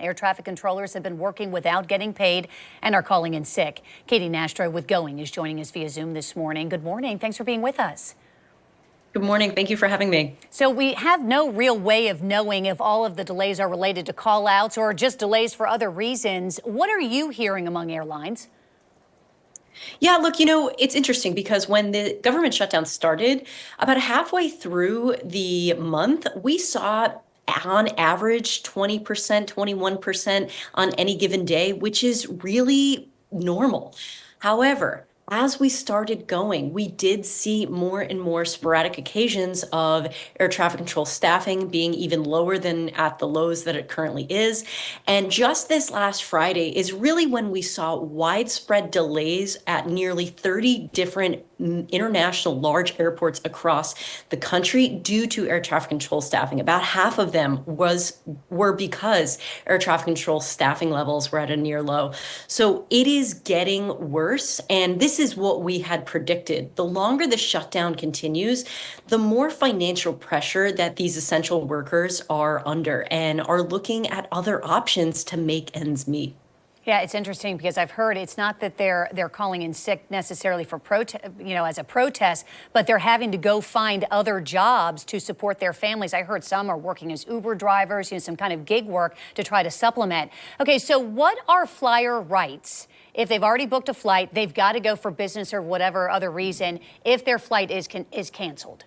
Air traffic controllers have been working without getting paid and are calling in sick. Katie Nastro with Going is joining us via Zoom this morning. Good morning. Thanks for being with us. Good morning. Thank you for having me. So we have no real way of knowing if all of the delays are related to call-outs or just delays for other reasons. What are you hearing among airlines? Yeah, look, it's interesting because when the government shutdown started, about halfway through the month, we saw on average 20%, 21% on any given day, which is really normal. However, as we started going, we did see more and more sporadic occasions of air traffic control staffing being even lower than at the lows that it currently is. And just this last Friday is really when we saw widespread delays at nearly 30 different international large airports across the country due to air traffic control staffing. About half of them were because air traffic control staffing levels were at a near low. So it is getting worse, and this is what we had predicted. The longer the shutdown continues, the more financial pressure that these essential workers are under and are looking at other options to make ends meet. Yeah, it's interesting because I've heard it's not that they're calling in sick necessarily for as a protest, but they're having to go find other jobs to support their families. I heard some are working as Uber drivers, some kind of gig work to try to supplement. Okay, so what are flyer rights? If they've already booked a flight, they've got to go for business or whatever other reason if their flight is canceled.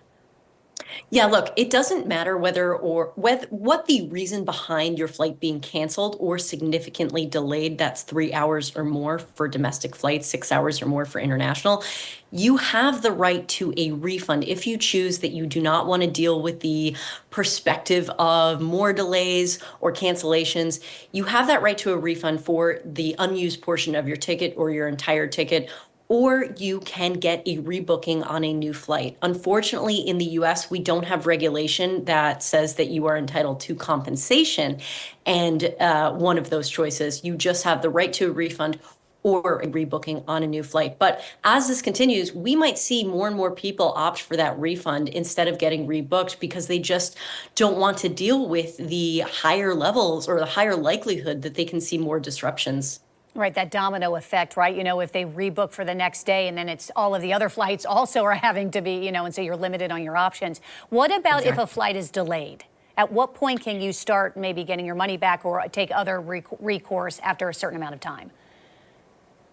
Yeah, look, it doesn't matter what the reason behind your flight being canceled or significantly delayed. That's 3 hours or more for domestic flights, 6 hours or more for international. You have the right to a refund if you choose that you do not want to deal with the perspective of more delays or cancellations. You have that right to a refund for the unused portion of your ticket or your entire ticket, or you can get a rebooking on a new flight. Unfortunately, in the US, we don't have regulation that says that you are entitled to compensation. And one of those choices, you just have the right to a refund or a rebooking on a new flight. But as this continues, we might see more and more people opt for that refund instead of getting rebooked because they just don't want to deal with the higher levels or the higher likelihood that they can see more disruptions. Right, that domino effect, right? If they rebook for the next day and then it's all of the other flights also are having to be, and so you're limited on your options. What about if a flight is delayed? At what point can you start maybe getting your money back or take other recourse after a certain amount of time?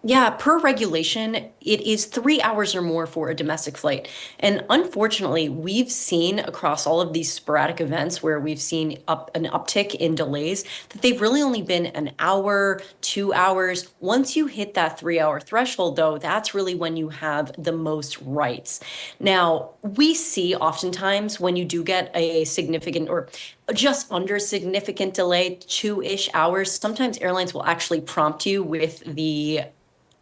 Yeah, per regulation, it is 3 hours or more for a domestic flight. And unfortunately, we've seen across all of these sporadic events where we've seen an uptick in delays that they've really only been an hour, 2 hours. Once you hit that 3 hour threshold, though, that's really when you have the most rights. Now, we see oftentimes when you do get a significant or just under significant delay, 2-ish hours, sometimes airlines will actually prompt you with the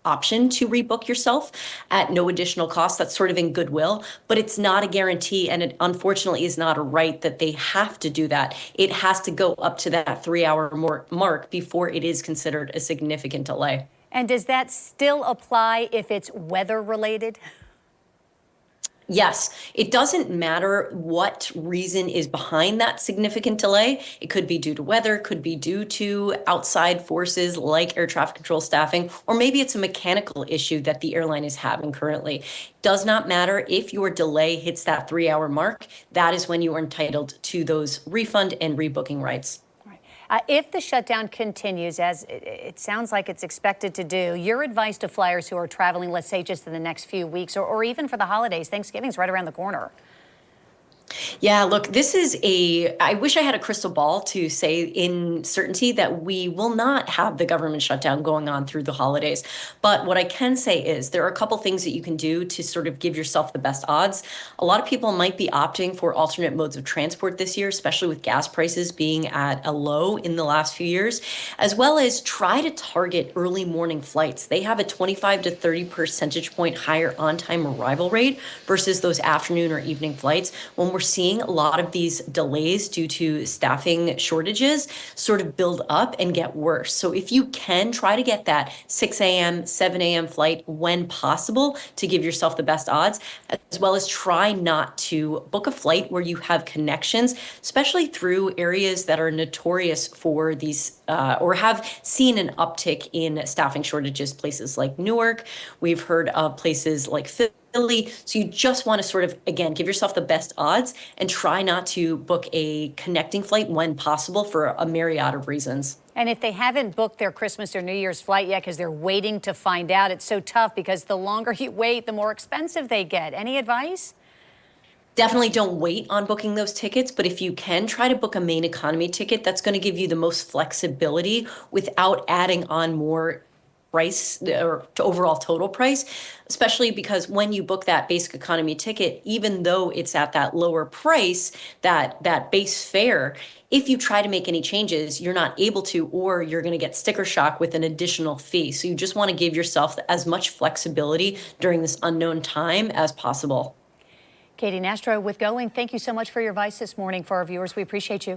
option to rebook yourself at no additional cost. That's sort of in goodwill, but it's not a guarantee. And it unfortunately is not a right that they have to do that. It has to go up to that 3 hour mark before it is considered a significant delay. And does that still apply if it's weather related? Yes, it doesn't matter what reason is behind that significant delay. It could be due to weather, could be due to outside forces like air traffic control staffing, or maybe it's a mechanical issue that the airline is having currently. Does not matter if your delay hits that 3 hour mark. That is when you are entitled to those refund and rebooking rights. If the shutdown continues, as it sounds like it's expected to do, your advice to flyers who are traveling, let's say just in the next few weeks or even for the holidays, Thanksgiving's right around the corner. Yeah, look, I wish I had a crystal ball to say in certainty that we will not have the government shutdown going on through the holidays. But what I can say is there are a couple things that you can do to sort of give yourself the best odds. A lot of people might be opting for alternate modes of transport this year, especially with gas prices being at a low in the last few years, as well as try to target early morning flights. They have a 25 to 30 percentage point higher on-time arrival rate versus those afternoon or evening flights. When we're seeing a lot of these delays due to staffing shortages sort of build up and get worse. So if you can, try to get that 6 a.m., 7 a.m. flight when possible to give yourself the best odds, as well as try not to book a flight where you have connections, especially through areas that are notorious for these or have seen an uptick in staffing shortages, places like Newark. We've heard of places like Philly. So you just want to sort of, again, give yourself the best odds and try not to book a connecting flight when possible for a myriad of reasons. And if they haven't booked their Christmas or New Year's flight yet because they're waiting to find out, it's so tough because the longer you wait, the more expensive they get. Any advice? Definitely don't wait on booking those tickets, but if you can, try to book a main economy ticket. That's going to give you the most flexibility without adding on more price or to overall total price, especially because when you book that basic economy ticket, even though it's at that lower price, that base fare, if you try to make any changes, you're not able to, or you're going to get sticker shock with an additional fee. So you just want to give yourself as much flexibility during this unknown time as possible. Katie Nastro with Going. Thank you so much for your advice this morning for our viewers. We appreciate you.